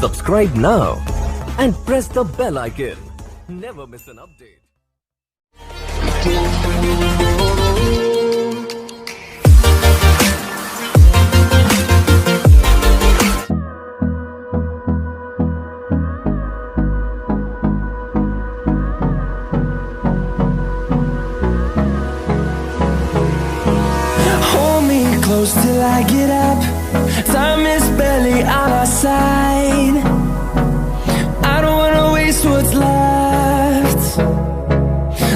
Subscribe now and press the bell icon. Never miss an update. Hold me close till I get up. Time is barely on our side. I don't wanna waste what's left.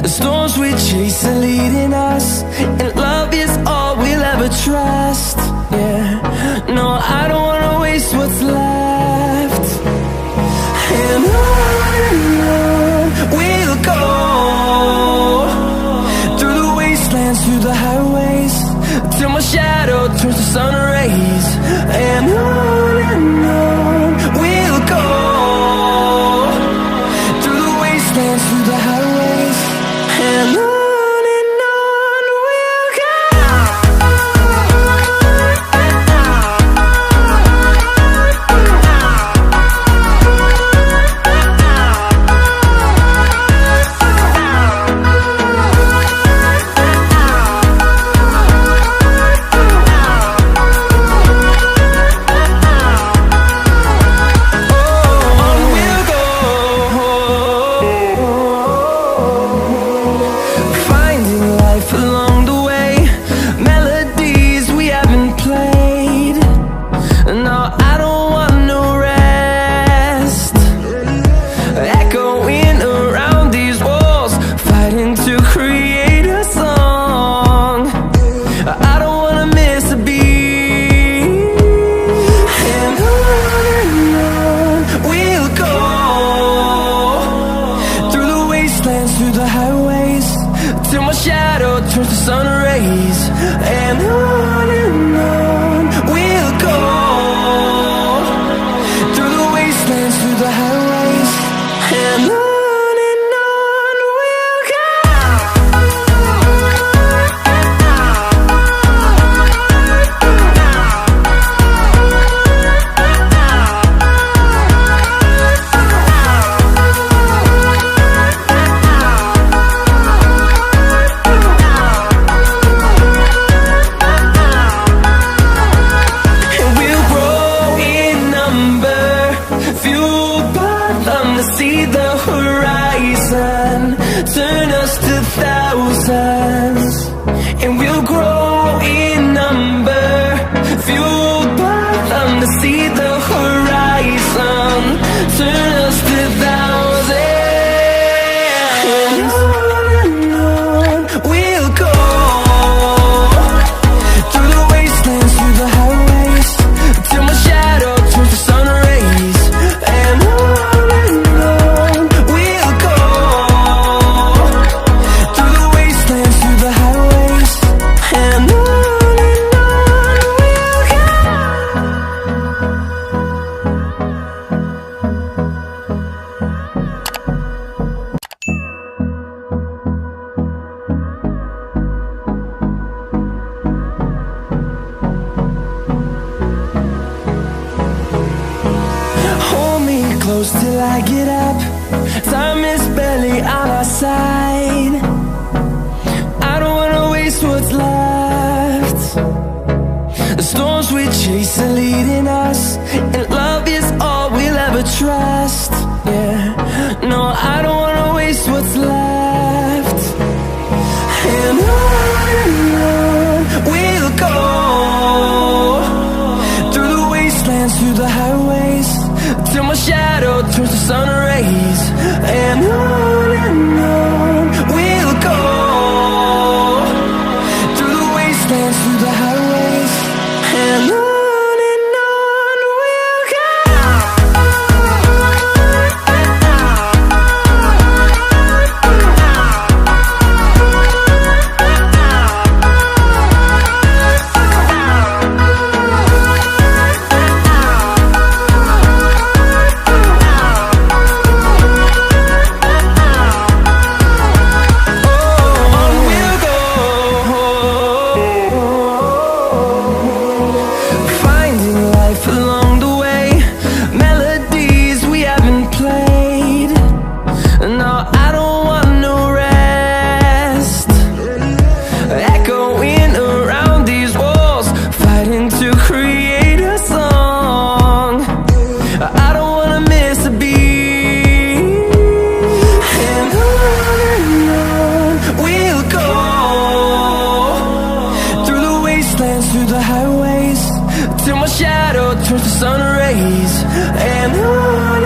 The storms we chase are leading us, and love is all we'll ever trust. Yeah, no, I don't wanna waste what's left. And on we'll go, through the wastelands, through the highways, till my shadow turns to sun rays. And on we'll go, through the wastelands, through the highways, and on we'll go. Through the highways, till my shadow turns to sun rays. And on we'll go, through the wastelands, through the highways, and on we'll go. See the horizon, turn us to thousands, and we'll grow in number, fueled by them to see the horizon, turn us to thousands. And on we'll go, through the wastelands, through the highways, till my shadow turns to sun rays. And close till I get up. Time is barely on our side. I don't wanna waste what's left. The storms we chase are leading us, and love is all we'll ever trust. Yeah, no, I don't wanna waste what's left. And on we'll go, through the wastelands, through the highways, till my shadow turns to sun rays. And on we'll go, through the wastelands, through the highways, and on we'll go. shadow turns to sun rays. And on